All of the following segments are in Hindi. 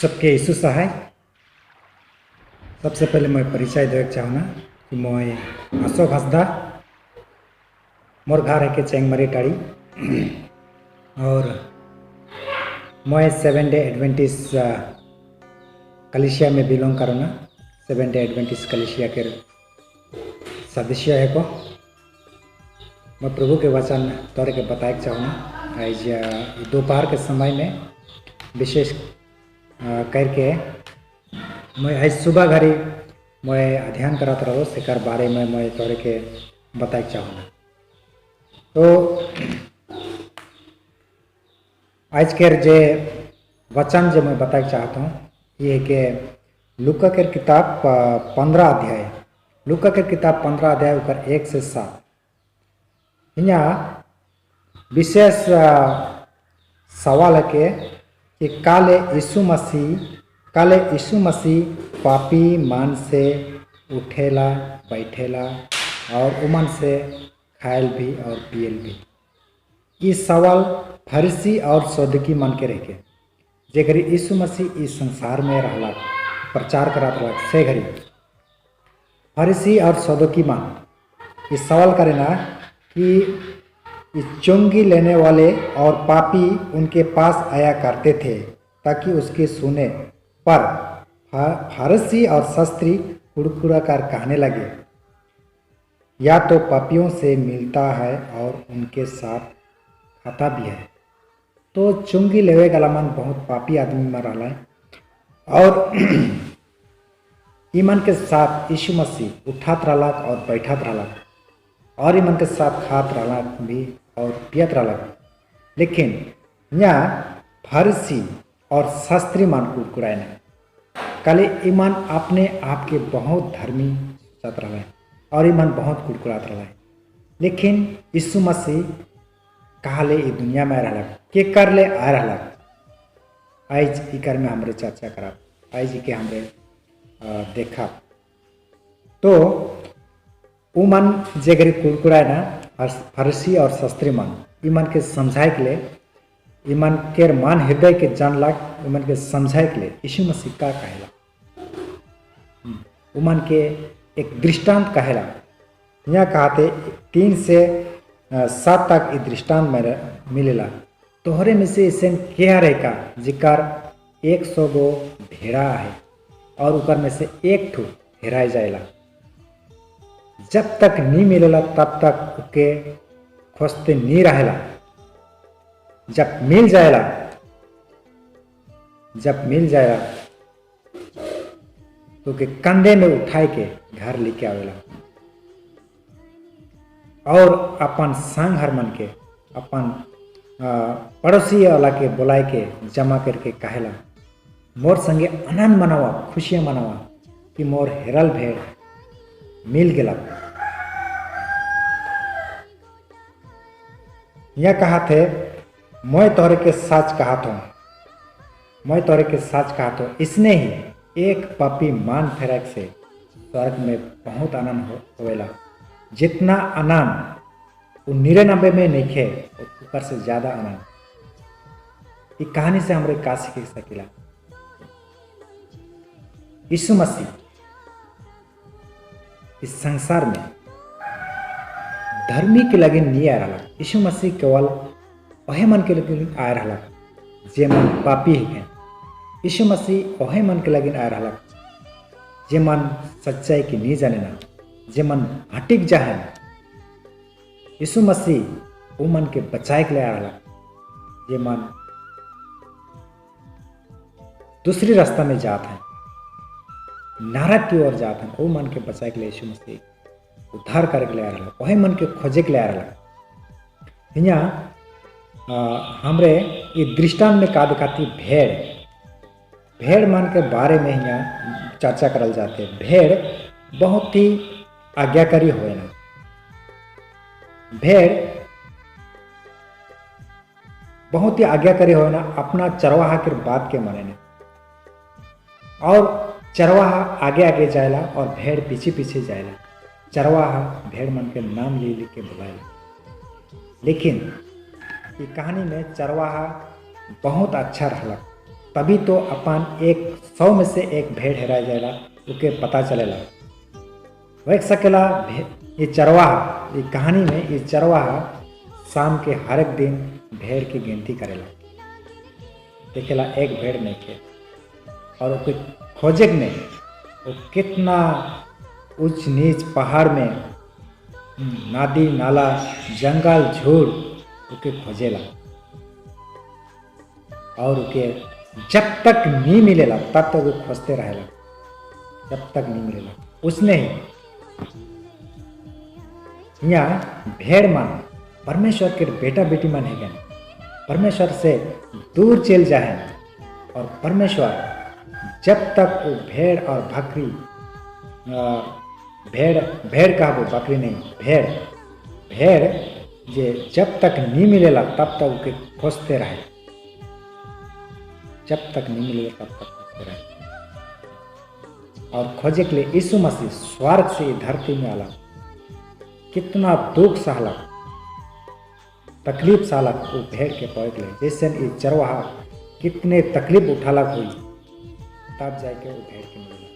सबके यीशु सहाय। सबसे पहले मैं परिचय देना चाहूँगा कि मैं अशोक हंसदा, मोर घर है के चेंगमरी टाड़ी और मैं 7 डे एडवेंटिस कलिसिया में बिलोंग करूँगा। 7 डे एडवेंटिस कलिसिया के सदस्य है को मैं प्रभु के वचन तौर के बताए चाहूँगा। आज दोपहर के समय में विशेष करके मैं आज सुबह घड़ी मैं अध्ययन करत रहो सेकर बारे में मैं तोरे के बताए चाहूँगा। तो आज के जे वचन जो मैं बताए चाहता हूँ ये कि लूका के किताब 15 अध्याय, लूका के किताब 15 अध्याय ऊपर 1 से 7 यहाँ विशेष सवाल है कि काले यीशु मसीह पापी मन से उठेला बैठेला और उमन से खायल भी और पियल भी। ये सवाल फरीसी और सदुकी मन के रह के जे घड़ी यीशु मसीह इस संसार में रहला प्रचार करत रहला से घड़ी फरीसी और सदुकी मन इस सवाल करे ना कि चुंगी लेने वाले और पापी उनके पास आया करते थे ताकि उसके सुने, पर फरीसी और शास्त्री कुड़कुड़ा कर कहने लगे या तो पापियों से मिलता है और उनके साथ खाता भी है। तो चुंगी लेवे गला मन बहुत पापी आदमी में रहा है और ईमान के साथ यीशु मसीह उठात रहला और बैठत रहला और ईमान के साथ खात रहला भी और पियत रहला। लेकिन यहाँ फरीसी और शास्त्री मान कुड़कुड़ाए ना कले ईमान अपने आप के बहुत धर्मी सोचत रहा है और ईमान बहुत कुड़कुड़ात रहा है। लेकिन यीशु मसीह कहले ये दुनिया में रहा के कर ले आ रहा आज इकर में हमरे चर्चा करा आज के हमरे देखा। तो उमन जे गरी कुड़कुड़ाए ना फरीसी और शास्त्री मन ईमान के समझाए के लिए ईमान के मान हृदय के जानलक ईमान के समझाए के लिए यीशु मसीह का कहेला उमन के एक दृष्टांत कहेला। यहाँ कहते 3 से 7 तक ये दृष्टांत में मिलेला। तोहरे में से ऐसे क्या रहेगा जिकर 100 गो भेड़ा है और ऊपर में से एक ठो हेराए जाएला। जब तक नहीं मिलेला तब तक उके खोजते नहीं रहेला। जब मिल जाएला तो के कंधे में उठाए के घर लेके आवेला और अपन संग हर मन के अपन पड़ोसी वाला के बुलाए के जमा करके कहेला मोर संगे आनंद मनावा, खुशियाँ मनावा कि मोर हेरल भेड़ मिल गया। यह कहा थे मैं तोरे के सच कहता हूँ इसने ही एक पापी मान फेरक से स्वर्ग में बहुत आनंद होवेला जितना आनंद 99 में नहीं खे ऊपर से ज्यादा आनंद। ये कहानी से हमारे का सीख सकेला यीशु मसीह इस संसार में धर्मी के लगे नहीं आ रहा। यीशु मसीह केवल वह मन के लगे आ रहा जे मन पापी है। यीशु मसीह वह मन के लगे आ रहा जे मन सच्चाई की नहीं जाने ना जे मन हटिक जाए। यीशु मसीह वो मन के बचाए के लिए आ रहा जे मन दूसरी रास्ता में जाते हैं, नरक की ओर जाते हैं। वो मन के बचाए के लिए यीशु मसीह उद्धार करके ले आ रहा वही मन के खोजे के ले आ रहा। यहाँ हमरे ये दृष्टांत में का दिखाती भेड़ मन के बारे में यहाँ चर्चा करल जाते। भेड़ बहुत ही आज्ञाकारी होए ना। भेड़ बहुत ही आज्ञाकारी होए ना अपना चरवाहा के बात के माने ना और चरवाहा आगे आगे जाएला और भेड़ पीछे पीछे जाएला। चरवाहा भेड़ मन के नाम ले लिख के बुलाएला। लेकिन ये कहानी में चरवाहा बहुत अच्छा रहला तभी तो अपन 100 में से एक भेड़ हेरा जाएगा उके पता चलेला। वह सकेला ये चरवाहा, ये कहानी में ये चरवाहा शाम के हर एक दिन भेड़ की गिनती करेला, देखेला एक भेड़ नहीं के और ओके खोजे नहीं, वो कितना ऊंच नीच पहाड़ में नदी नाला जंगल झूड़ ओके खोजेला और ओके जब तक नहीं मिलेला तब तक वो खोजते रहेला, जब तक नहीं मिलेला। उसने ही यहाँ भेड़ मान परमेश्वर के बेटा बेटी मन है, परमेश्वर से दूर चल जाए और परमेश्वर जब तक वो भेड़ और बकरी, भेड़ का वो बकरी नहीं, भेड़ जे जब तक नहीं मिलेला तब तक उके खोजते रहे, जब तक नहीं मिलेगा तब तक खोजते रहे। और खोजे के लिए यीशु मसीह स्वर्ग से धरती में आला, कितना दुख सहला, तकलीफ सहला वो भेड़ के पौध ले, जैसे ये चरवाहा कितने तकलीफ उठालक हुई तब जाके वो भेड़ के मिलेला।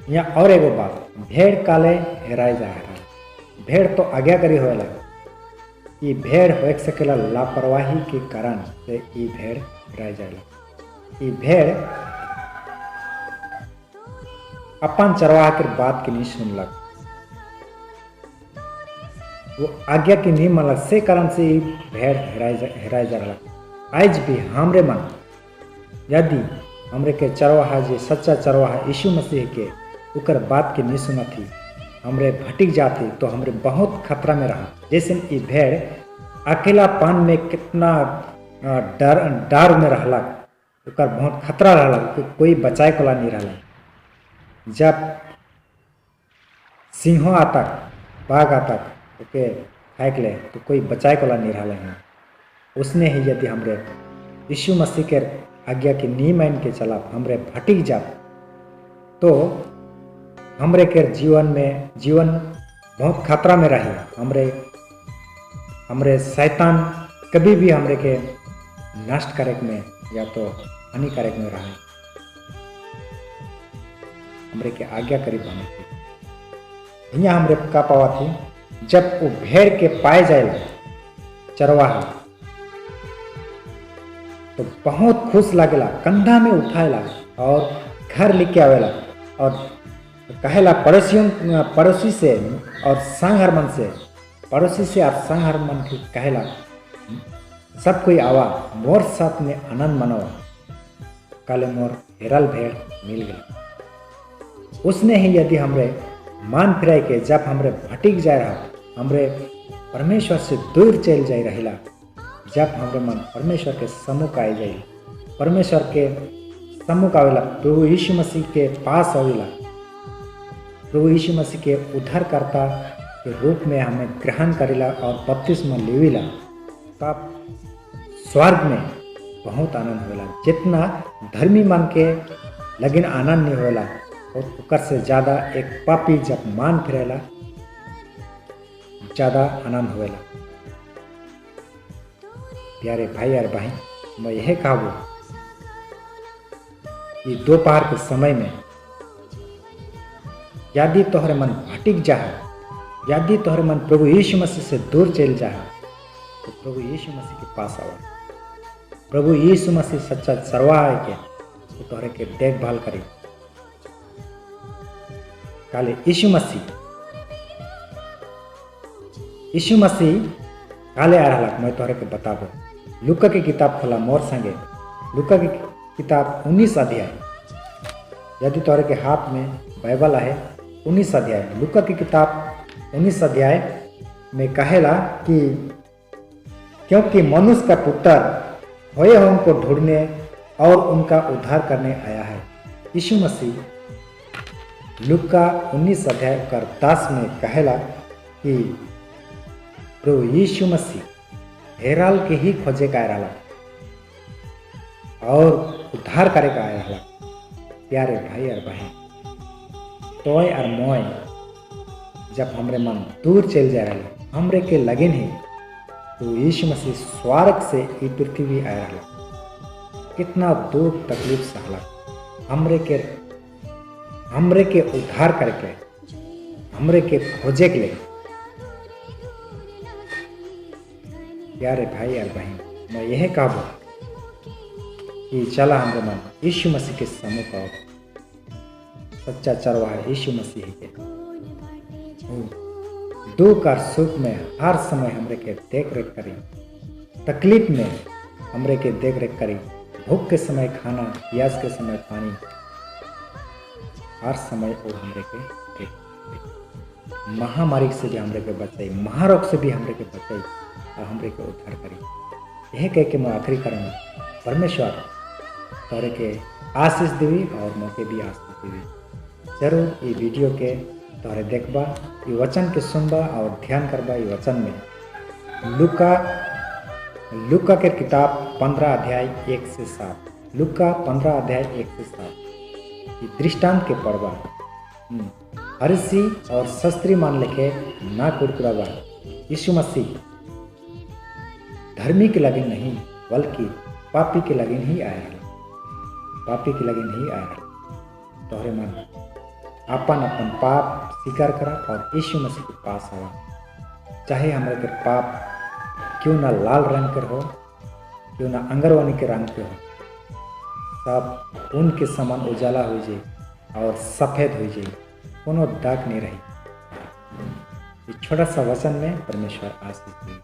यहाँ और एगो बात, भेड़ काले हेराए जा रहा, भेड़ तो आज्ञाकारी होएला, ये भेड़ हो सकेला लापरवाही के कारण से ये भेड़ हेराए जाएला। ये भेड़ अपन चरवाहा के बात की नहीं सुनलक, वो आज्ञा की नहीं मानलक, से कारण से ये भेड़ हेराए जा रहा। आज भी हमरे मन यदि हमरे के चरवाहा जे सच्चा चरवाहा यीशु मसीह के उकर बात के नहीं सुना थी, हमरे भटक जाते तो हमरे बहुत खतरा में रहा। जैसे ये भेड़ अकेलापन में कितना डर में रहला, उकर बहुत खतरा रहला, कोई बचाए कोला नहीं रहला। जब सिंह आता, बाघ आता ओके खाए के ले तो कोई बचाए कोला नहीं रहला है। उसने ही यदि हमरे यीशु मसीह के आज्ञा के नहीं मान के चला, हमरे भटक जा तो हमरे के जीवन बहुत खतरा में रही। हमरे शैतान कभी भी हमरे के नष्ट करे में या तो हानिकारक में रहे, हमरे के आज्ञा करीब बने थी। यहाँ हमरे का पावा थी, जब वो भेड़ के पाए जाएला चरवाहा तो बहुत खुश लागेला, कंधा में उठाएला और घर लेके आवेला और कहेला पड़ोसी से और संघर मन से, पड़ोसी से और संघर मन के कहेला सब कोई आवा मोर साथ में आनंद मनावा, काले मोर हेरल भेड़ मिल गई। उसने ही यदि हमरे मान फिराई के जब हमरे भटक जाए रहा, हमरे परमेश्वर से दूर चल जाए रहेला, जब हमरे मन परमेश्वर के सम्मुख आए जाए, परमेश्वर के सम्मुख आवेला, प्रभु यीशु मसीह के पास आवेला, प्रभु यीशु मसीह के उद्धारकर्ता के रूप में हमें ग्रहण करेला और बपतिस्मा लेवेला, तब स्वर्ग में बहुत आनंद होला। जितना धर्मी मन के लेकिन आनंद नहीं होला, और ओकर से ज़्यादा एक पापी जब मान फिरेला ज़्यादा आनंद होएला। प्यारे भाई और बहन, मैं यह कहूँ कि दोपहर के समय में यदि तोहरे मन भटक जा, यदि तोहरे मन प्रभु यीशु मसीह से दूर चल जा, तो प्रभु यीशु मसीह के पास आओ। प्रभु यीशु मसीह सच्चा चरवाहा है के तो तोहरे के देखभाल करी। काले यीशु मसीह काले आ रहा, मैं तोहरे के बताबो। लूका की किताब खोला मोर संगे, लूका की किताब 19 अध्याय, यदि तोहरे के हाथ में बाइबल है 19 अध्याय, लूका की किताब 19 अध्याय में कहेला कि क्योंकि मनुष्य का पुत्र होए उनको ढूंढने और उनका उद्धार करने आया है। यीशु मसीह लूका 19 अध्याय कर 10 में कहेला कि प्रभु यीशु मसीह हेराल के ही खोजे का आया और उद्धार करे का आया। प्यारे भाई और बहन, तोय और मोय जब हमरे मन दूर चल जा रहा, हमरे के लगे नहीं तो यीशु मसीह स्वर्ग से ये पृथ्वी आया रहा। कितना दुख तकलीफ सहला, हमरे के उद्धार करके, हमरे के खोजे के लिए। प्यारे भाई और बहन, मैं यह कहूँ कि चला हमरे मन यीशु मसीह के सम्मुख आओ। सच्चा चरवाहा यीशु मसीह के दुख और सुख में हर समय हमरे के देख रेख करी, तकलीफ में हमरे के देख रेख करी, भूख के समय खाना, प्यास के समय पानी, हर समय वो हमरे के देख, महामारी से भी हमरे के बचाई, महारोग से भी हमरे के बचाई और हमरे के उद्धार करी। यह कह के मैं आखिरी करूँगा, परमेश्वर तोरे के आशीष देवी और मौके भी आशीष देवी। जरूर ये वीडियो के तोरे देखबा, ये वचन के सुनबा और ध्यान करबा। ये वचन में लूका के किताब 15 अध्याय 1 से 7, लूका 15 अध्याय 1 से 7 ये दृष्टांत के पढ़बा। फरीसी और शास्त्री मान लिखे ना कुरकुराबा। यीशु मसीह धर्मी के लगे नहीं बल्कि पापी के लगे ही आया है, पापी के लगे नहीं आया है। तोहरे मन अपन अपन पाप स्वीकार करा और यीशु मसीह के पास आवा। चाहे हमारे के पाप क्यों ना लाल रंग के हो, क्यों ना अंगरवानी के रंग के हो, सब उनके समान उजाला हो जाए और सफ़ेद हो जाए, कोनो दाग नहीं रही। इस छोटा सा वचन में परमेश्वर आशीष दे।